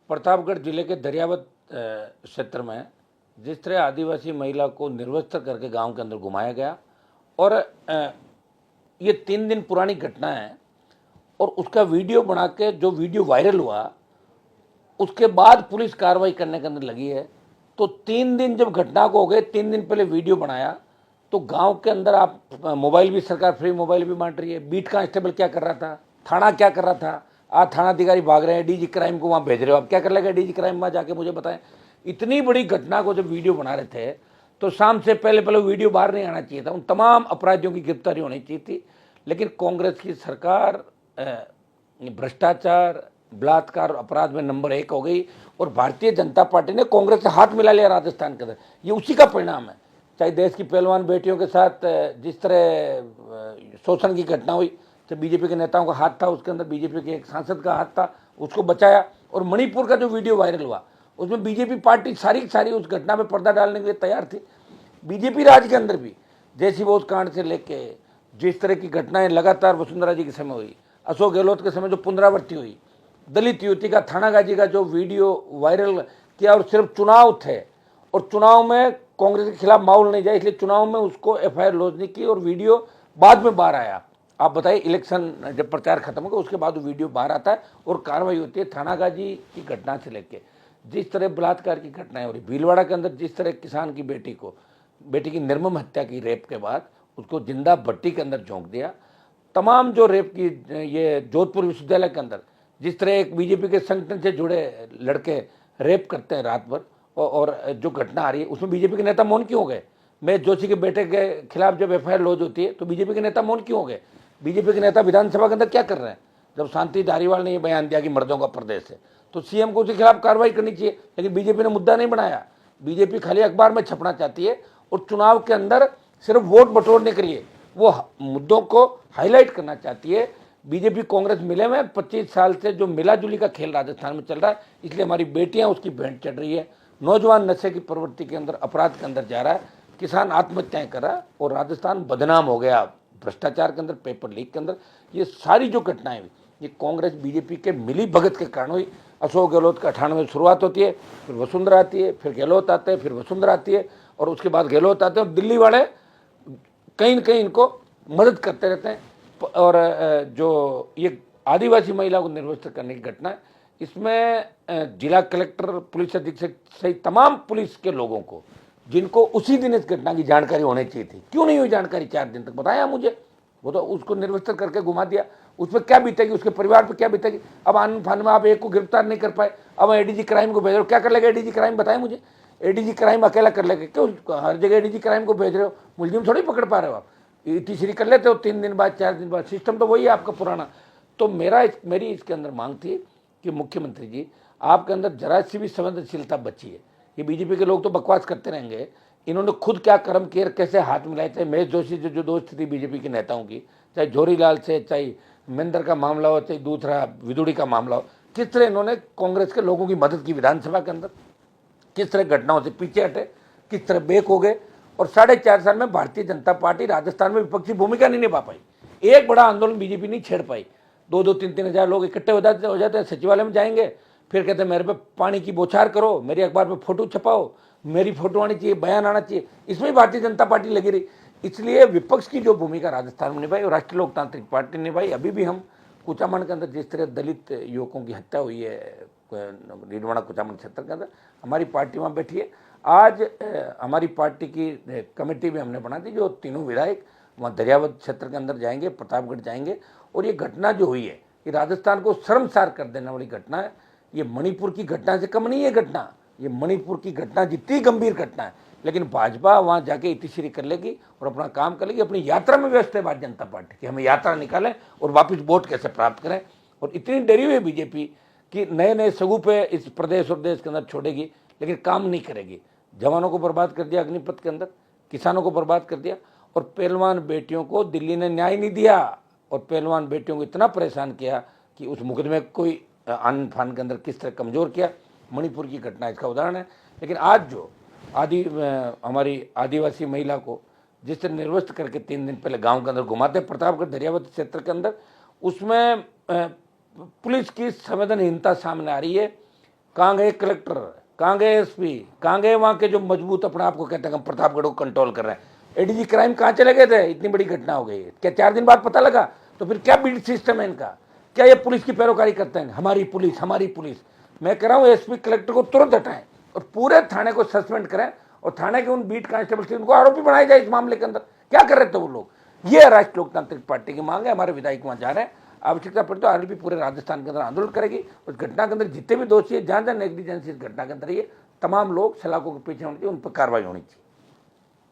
प्रतापगढ़ जिले के दरियावत क्षेत्र में जिस तरह आदिवासी महिला को निर्वस्त्र करके गांव के अंदर घुमाया गया और ये 3 दिन पुरानी घटना है और उसका वीडियो बना के जो वीडियो वायरल हुआ उसके बाद पुलिस कार्रवाई करने के अंदर लगी है। तो 3 दिन जब घटना को हो गए, 3 दिन पहले वीडियो बनाया तो गांव के अंदर आप मोबाइल भी, सरकार फ्री मोबाइल भी बांट रही है। बीट कांस्टेबल क्या कर रहा था, थाना क्या कर रहा था, आज थाना अधिकारी भाग रहे हैं, डीजी क्राइम को वहाँ भेज रहे हो, आप क्या कर लेगा डीजी क्राइम वहाँ जाके मुझे बताएं। इतनी बड़ी घटना को जब वीडियो बना रहे थे तो शाम से पहले पहले वीडियो बाहर नहीं आना चाहिए था, उन तमाम अपराधियों की गिरफ्तारी होनी चाहिए थी। लेकिन कांग्रेस की सरकार भ्रष्टाचार, बलात्कार अपराध में नंबर 1 हो गई और भारतीय जनता पार्टी ने कांग्रेस से हाथ मिला लिया राजस्थान के अंदर। ये उसी का परिणाम है। चाहे देश की पहलवान बेटियों के साथ जिस तरह शोषण की घटना हुई, तो बीजेपी के नेताओं का हाथ था उसके अंदर, बीजेपी के एक सांसद का हाथ था, उसको बचाया। और मणिपुर का जो वीडियो वायरल हुआ उसमें बीजेपी पार्टी सारी उस घटना में पर्दा डालने के लिए तैयार थी। बीजेपी राज के अंदर भी जैसी वो कांड से लेके जिस तरह की घटनाएं लगातार वसुंधरा जी के समय हुई, अशोक गहलोत के समय जो पुनरावृत्ति हुई, दलित युवती का, थानागाजी का जो वीडियो वायरल किया, और सिर्फ चुनाव थे और चुनाव में कांग्रेस के खिलाफ माहौल नहीं जाए, इसलिए चुनाव में उसको एफआईआर लॉन्च नहीं की और वीडियो बाद में बाहर आया। आप बताइए, इलेक्शन जब प्रचार खत्म होगा उसके बाद वो वीडियो बाहर आता है और कार्रवाई होती है। थानागाजी की घटना से लेके जिस तरह बलात्कार की घटनाएं हो रही, भीलवाड़ा के अंदर जिस तरह किसान की बेटी की निर्मम हत्या की, रेप के बाद उसको जिंदा भट्टी के अंदर झोंक दिया। तमाम जो रेप की, ये जोधपुर विश्वविद्यालय के अंदर जिस तरह एक बीजेपी के संगठन से जुड़े लड़के रेप करते हैं रात भर, और जो घटना आ रही है उसमें बीजेपी के नेता मौन क्यों हो गए। महेश जोशी के बेटे के खिलाफ जब एफआईआर लॉन्च होती है तो बीजेपी के नेता मौन क्यों हो गए। बीजेपी के नेता विधानसभा के अंदर क्या कर रहे हैं। जब शांति धारीवाल ने यह बयान दिया कि मर्दों का प्रदेश है तो सीएम को उसके खिलाफ कार्रवाई करनी चाहिए, लेकिन बीजेपी ने मुद्दा नहीं बनाया। बीजेपी खाली अखबार में छपना चाहती है और चुनाव के अंदर सिर्फ वोट बटोरने के लिए वो मुद्दों को हाईलाइट करना चाहती है। बीजेपी कांग्रेस मिले में 25 साल से जो मिला जुली का खेल राजस्थान में चल रहा है, इसलिए हमारी बेटियां उसकी भेंट चढ़ रही है। नौजवान नशे की प्रवृत्ति के अंदर, अपराध के अंदर जा रहा है, किसान आत्महत्याएं कर रहा है और राजस्थान बदनाम हो गया भ्रष्टाचार के अंदर, पेपर लीक के अंदर। ये सारी जो घटनाएं हुई ये कांग्रेस बीजेपी के मिली भगत के कारण हुई। अशोक गहलोत का 98 शुरुआत होती है, फिर वसुंधरा आती है, फिर गहलोत आते हैं, फिर वसुंधरा आती है और उसके बाद गहलोत आते हैं। और दिल्ली वाले कहीं न कहीं इनको मदद करते रहते हैं। और जो ये आदिवासी महिला को निर्वस्त्र करने की घटना है, इसमें जिला कलेक्टर, पुलिस अधीक्षक सहित तमाम पुलिस के लोगों को, जिनको उसी दिन इस घटना की जानकारी होनी चाहिए थी, क्यों नहीं हुई जानकारी 4 दिन तक, बताया मुझे। वो तो उसको निर्वस्त्र करके घुमा दिया, उस पर क्या बीतेगी, उसके परिवार पर क्या बीतेगी। अब आनंद फान में आप एक को गिरफ्तार नहीं कर पाए, अब एडीजी क्राइम को भेज रहे हो, क्या कर लेगा एडीजी क्राइम, बताए मुझे। एडीजी क्राइम अकेला कर लेगा क्यों, हर जगह एडीजी क्राइम को भेज रहे हो, मुलजिम थोड़ी पकड़ पा रहे हो आप। तीसरी कर लेते हो 3 दिन बाद, 4 दिन बाद, सिस्टम तो वही है आपका पुराना। तो मेरी इसके अंदर मांग थी कि मुख्यमंत्री जी, आपके अंदर जरा सी भी संवेदनशीलता बची है। ये बीजेपी के लोग तो बकवास करते रहेंगे, इन्होंने खुद क्या कर्म किए, कैसे हाथ मिलाए थे। महेश जोशी जो दोस्त थी बीजेपी के नेताओं की, चाहे झोरीलाल से, चाहे महेंद्र का मामला हो, चाहे दूसरा विदुड़ी का मामला हो, किस तरह इन्होंने कांग्रेस के लोगों की मदद की विधानसभा के अंदर, किस तरह घटनाओं से पीछे हटे, किस तरह बेक हो गए। और 4.5 साल में भारतीय जनता पार्टी राजस्थान में विपक्षी भूमिका नहीं निभा पाई, एक बड़ा आंदोलन बीजेपी नहीं छेड़ पाई। 2-2, 3-3 हजार लोग इकट्ठे हो जाते हैं, सचिवालय में जाएंगे, फिर कहते हैं मेरे पे पानी की बौछार करो, मेरे अखबार पे फोटो छपाओ, मेरी फोटो आनी चाहिए, बयान आना चाहिए, इसमें भारतीय जनता पार्टी लगी रही। इसलिए विपक्ष की जो भूमिका राजस्थान में निभाई और राष्ट्रीय लोकतांत्रिक पार्टी ने निभाई। अभी भी हम कुचामन के अंदर जिस तरह दलित युवकों की हत्या हुई है रीडवाड़ा कुचामन क्षेत्र के अंदर, हमारी पार्टी वहाँ बैठी है। आज हमारी पार्टी की कमेटी भी हमने बना दी, जो तीनों विधायक वहाँ दरियावत क्षेत्र के अंदर जाएंगे, प्रतापगढ़ जाएंगे। और ये घटना जो हुई है ये राजस्थान को शर्मसार कर देने वाली घटना है। ये मणिपुर की घटना से कम नहीं है घटना, ये मणिपुर की घटना जितनी गंभीर घटना है। लेकिन भाजपा वहाँ जाके इतिश्री कर लेगी और अपना काम कर लेगी, अपनी यात्रा में व्यस्त है भारतीय जनता पार्टी कि हमें यात्रा निकालें और वापस वोट कैसे प्राप्त करें। और इतनी डरी हुई है बीजेपी कि नए नए सगुफे इस प्रदेश और देश के अंदर छोड़ेगी, लेकिन काम नहीं करेगी। जवानों को बर्बाद कर दिया अग्निपथ के अंदर, किसानों को बर्बाद कर दिया, और पहलवान बेटियों को दिल्ली ने न्याय नहीं दिया और पहलवान बेटियों को इतना परेशान किया कि उस मुकदमे को कोई आनंद फान के अंदर किस तरह कमज़ोर किया। मणिपुर की घटना इसका उदाहरण है। लेकिन आज जो हमारी आदिवासी महिला को जिस तरह निर्वस्त्र करके 3 दिन पहले गांव के अंदर घुमाते प्रतापगढ़ दरियावत क्षेत्र के अंदर, उसमें पुलिस की संवेदनहीनता सामने आ रही है। कहाँ गए कलेक्टर, कहाँ गए एसपी, कहाँ गए वहाँ के जो मजबूत अपने आप को कहते हैं हम प्रतापगढ़ को कंट्रोल कर रहे हैं। एडीजी क्राइम कहाँ चले गए थे? इतनी बड़ी घटना हो गई है, क्या 4 दिन बाद पता लगा? तो फिर क्या बीट सिस्टम है इनका? क्या ये पुलिस की पैरोकारी करते हैं? हमारी पुलिस, हमारी पुलिस। मैं कह रहा हूँ एसपी कलेक्टर को तुरंत हटाएं और पूरे थाने को सस्पेंड करें और थाने के उन बीट कांस्टेबल से उनको आरोपी बनाया जाए इस मामले के अंदर। क्या कर रहे थे वो लोग? ये राष्ट्रीय लोकतांत्रिक पार्टी की मांग है। हमारे विधायक वहाँ जा रहे हैं, आवश्यकता पड़ी तो आरएलपी पूरे राजस्थान के अंदर आंदोलन करेगी। उस घटना के अंदर जितने भी दोषी है, जहां जहां नेग्लिजेंस इस घटना के अंदर ये तमाम लोग सलाखों के पीछे होनी चाहिए, उन पर कार्रवाई होनी चाहिए।